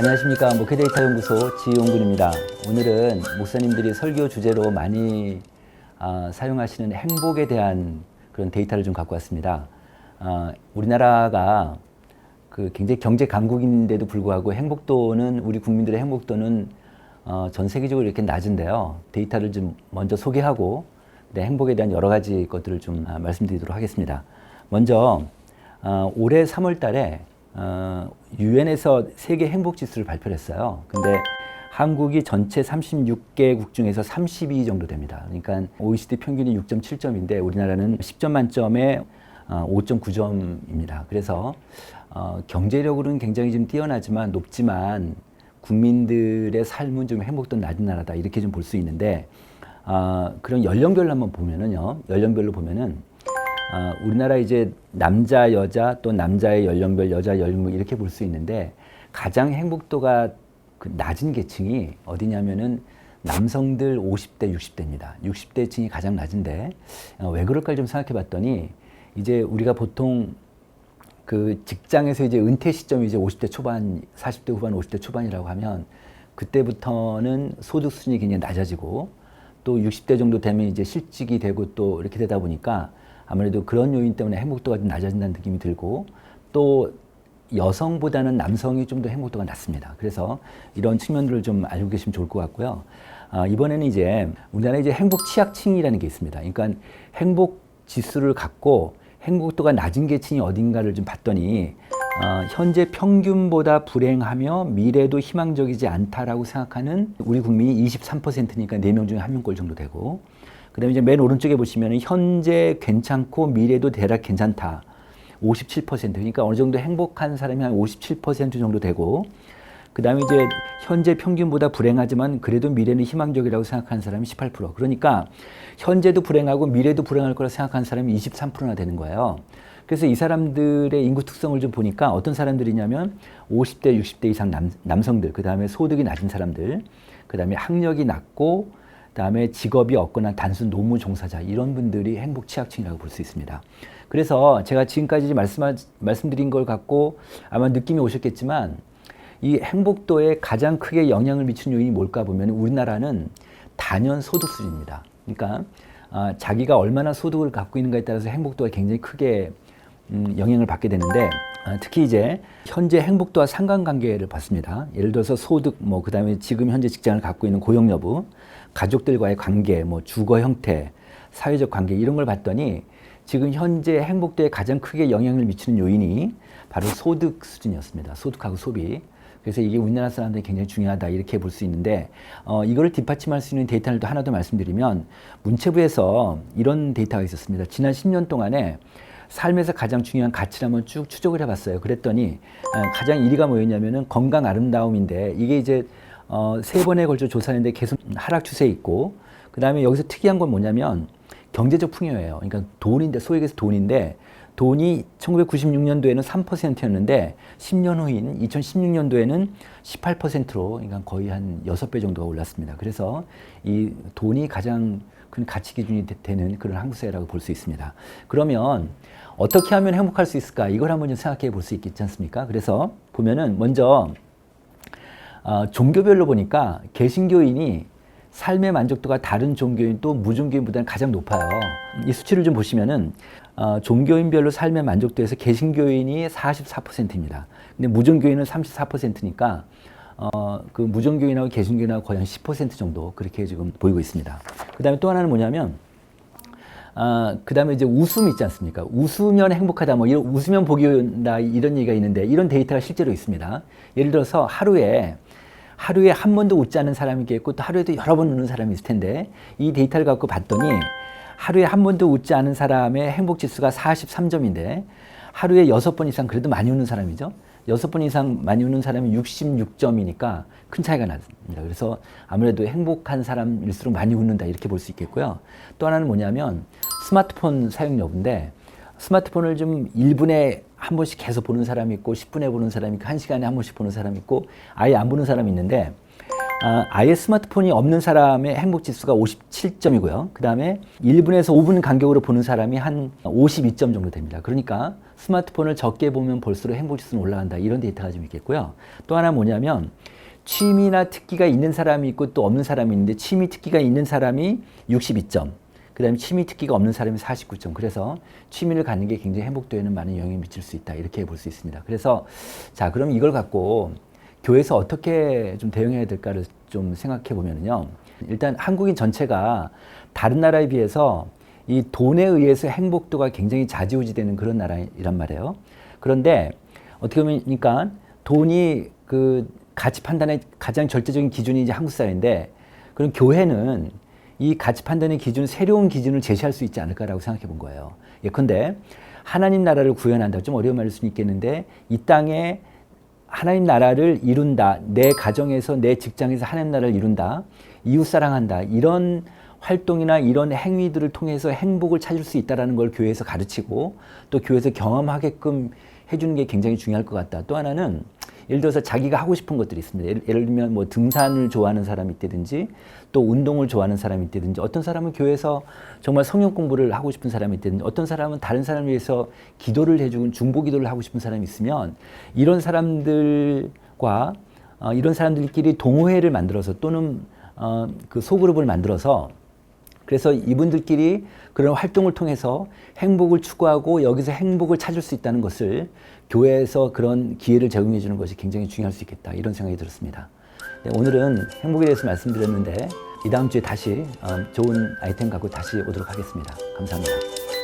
안녕하십니까. 목회데이터 연구소 지용군입니다. 오늘은 목사님들이 설교 주제로 많이 사용하시는 행복에 대한 그런 데이터를 좀 갖고 왔습니다. 우리나라가 굉장히 경제 강국인데도 불구하고 행복도는, 우리 국민들의 행복도는 전 세계적으로 이렇게 낮은데요. 데이터를 좀 먼저 소개하고 행복에 대한 여러 가지 것들을 좀 말씀드리도록 하겠습니다. 먼저 올해 3월 달에 유엔에서 세계 행복 지수를 발표를 했어요. 근데 한국이 전체 36개국 중에서 32위 정도 됩니다. 그러니까 OECD 평균이 6.7점인데 우리나라는 10점 만점에 5.9점입니다. 그래서 경제력으로는 굉장히 좀 뛰어나지만 높지만 국민들의 삶은 좀 행복도 낮은 나라다, 이렇게 좀 볼 수 있는데, 그런 연령별로 한번 보면은요, 연령별로 보면은 우리나라 이제 남자, 여자, 또 남자의 연령별, 여자 연령별 이렇게 볼 수 있는데, 가장 행복도가 낮은 계층이 어디냐면은 남성들 50대, 60대입니다. 60대층이 가장 낮은데 왜 그럴까 좀 생각해 봤더니, 이제 우리가 보통 직장에서 이제 은퇴 시점이 이제 50대 초반, 40대 후반, 50대 초반이라고 하면 그때부터는 소득 수준이 굉장히 낮아지고, 또 60대 정도 되면 이제 실직이 되고 또 이렇게 되다 보니까 아무래도 그런 요인 때문에 행복도가 좀 낮아진다는 느낌이 들고, 또 여성보다는 남성이 좀 더 행복도가 낮습니다. 그래서 이런 측면들을 좀 알고 계시면 좋을 것 같고요. 이번에는 이제 우리나라 이제 행복 취약층이라는 게 있습니다. 그러니까 행복 지수를 갖고 행복도가 낮은 계층이 어딘가를 좀 봤더니 현재 평균보다 불행하며 미래도 희망적이지 않다라고 생각하는 우리 국민이 23%니까 4명 중에 1명꼴 정도 되고, 그 다음에 이제 맨 오른쪽에 보시면 현재 괜찮고 미래도 대략 괜찮다, 57%. 그러니까 어느 정도 행복한 사람이 한 57% 정도 되고, 그 다음에 이제 현재 평균보다 불행하지만 그래도 미래는 희망적이라고 생각하는 사람이 18%. 그러니까 현재도 불행하고 미래도 불행할 거라 생각하는 사람이 23%나 되는 거예요. 그래서 이 사람들의 인구 특성을 좀 보니까 어떤 사람들이냐면 50대, 60대 이상 남성들, 그 다음에 소득이 낮은 사람들, 그 다음에 학력이 낮고, 그 다음에 직업이 없거나 단순 노무 종사자, 이런 분들이 행복 취약층이라고 볼 수 있습니다. 그래서 제가 지금까지 말씀드린 걸 갖고 아마 느낌이 오셨겠지만, 이 행복도에 가장 크게 영향을 미치는 요인이 뭘까 보면 우리나라는 단연 소득 수준입니다. 그러니까 자기가 얼마나 소득을 갖고 있는가에 따라서 행복도가 굉장히 크게 영향을 받게 되는데, 특히 이제 현재 행복도와 상관관계를 봤습니다. 예를 들어서 소득, 그 다음에 지금 현재 직장을 갖고 있는 고용 여부, 가족들과의 관계, 주거 형태, 사회적 관계, 이런 걸 봤더니 지금 현재 행복도에 가장 크게 영향을 미치는 요인이 바로 소득 수준이었습니다. 소득하고 소비. 그래서 이게 우리나라 사람들이 굉장히 중요하다, 이렇게 볼 수 있는데, 이거를 뒷받침할 수 있는 데이터를 또 하나 더 말씀드리면, 문체부에서 이런 데이터가 있었습니다. 지난 10년 동안에 삶에서 가장 중요한 가치를 한번 쭉 추적을 해봤어요. 그랬더니 가장 1위가 뭐였냐면은 건강 아름다움인데, 이게 이제 3번에 걸쳐 조사했는데 계속 하락 추세에 있고, 그 다음에 여기서 특이한 건 뭐냐면 경제적 풍요예요. 그러니까 돈인데, 소위 얘기해서 돈인데, 돈이 1996년도에는 3%였는데 10년 후인 2016년도에는 18%로, 그러니까 거의 한 6배 정도가 올랐습니다. 그래서 이 돈이 가장 큰 가치 기준이 되는 그런 한국 사회라고 볼 수 있습니다. 그러면 어떻게 하면 행복할 수 있을까? 이걸 한번 좀 생각해 볼 수 있지 않습니까? 그래서 보면은 먼저 종교별로 보니까 개신교인이 삶의 만족도가 다른 종교인 또 무종교인보다는 가장 높아요. 이 수치를 좀 보시면은 종교인별로 삶의 만족도에서 개신교인이 44%입니다. 근데 무종교인은 34%니까 그 무종교인하고 개신교인하고 거의 한 10% 정도 그렇게 지금 보이고 있습니다. 그 다음에 또 하나는 뭐냐면 그 다음에 이제 웃음 있지 않습니까? 웃으면 행복하다, 웃으면 복이 온다, 이런 얘기가 있는데, 이런 데이터가 실제로 있습니다. 예를 들어서 하루에 한 번도 웃지 않은 사람이 있겠고, 또 하루에도 여러 번 웃는 사람이 있을 텐데, 이 데이터를 갖고 봤더니 하루에 한 번도 웃지 않은 사람의 행복 지수가 43점인데 하루에 6번 이상 그래도 많이 웃는 사람이죠. 6번 이상 많이 웃는 사람이 66점이니까 큰 차이가 납니다. 그래서 아무래도 행복한 사람일수록 많이 웃는다, 이렇게 볼 수 있겠고요. 또 하나는 뭐냐면 스마트폰 사용 여부인데, 스마트폰을 좀 1분에 한 번씩 계속 보는 사람이 있고, 10분에 보는 사람이 있고, 1시간에 한 번씩 보는 사람이 있고, 아예 안 보는 사람이 있는데, 아예 스마트폰이 없는 사람의 행복 지수가 57점이고요. 그 다음에 1분에서 5분 간격으로 보는 사람이 한 52점 정도 됩니다. 그러니까 스마트폰을 적게 보면 볼수록 행복 지수는 올라간다. 이런 데이터가 좀 있겠고요. 또 하나 뭐냐면 취미나 특기가 있는 사람이 있고 또 없는 사람이 있는데 취미 특기가 있는 사람이 62점. 그 다음에 취미 특기가 없는 사람이 49점. 그래서 취미를 갖는 게 굉장히 행복도에는 많은 영향을 미칠 수 있다. 이렇게 볼 수 있습니다. 그래서 자, 그럼 이걸 갖고 교회에서 어떻게 좀 대응해야 될까를 좀 생각해 보면요. 일단 한국인 전체가 다른 나라에 비해서 이 돈에 의해서 행복도가 굉장히 좌지우지되는 그런 나라이란 말이에요. 그런데 어떻게 보면 그러니까 돈이 그 가치 판단의 가장 절대적인 기준이 이제 한국 사회인데 그럼 교회는 이 가치 판단의 기준, 새로운 기준을 제시할 수 있지 않을까라고 생각해 본 거예요. 예컨대 하나님 나라를 구현한다. 좀 어려운 말일 수는 있겠는데 이 땅에 하나님 나라를 이룬다. 내 가정에서 내 직장에서 하나님 나라를 이룬다. 이웃 사랑한다. 이런 활동이나 이런 행위들을 통해서 행복을 찾을 수 있다는 걸 교회에서 가르치고 또 교회에서 경험하게끔 해주는 게 굉장히 중요할 것 같다. 또 하나는 예를 들어서 자기가 하고 싶은 것들이 있습니다. 예를 들면 뭐 등산을 좋아하는 사람이 있다든지 또 운동을 좋아하는 사람이 있다든지 어떤 사람은 교회에서 정말 성경 공부를 하고 싶은 사람이 있다든지 어떤 사람은 다른 사람을 위해서 기도를 해주는 중보 기도를 하고 싶은 사람이 있으면 이런 사람들과 이런 사람들끼리 동호회를 만들어서 또는 그 소그룹을 만들어서 그래서 이분들끼리 그런 활동을 통해서 행복을 추구하고 여기서 행복을 찾을 수 있다는 것을 교회에서 그런 기회를 제공해 주는 것이 굉장히 중요할 수 있겠다 이런 생각이 들었습니다. 네, 오늘은 행복에 대해서 말씀드렸는데 이 다음 주에 다시 좋은 아이템 갖고 다시 오도록 하겠습니다. 감사합니다.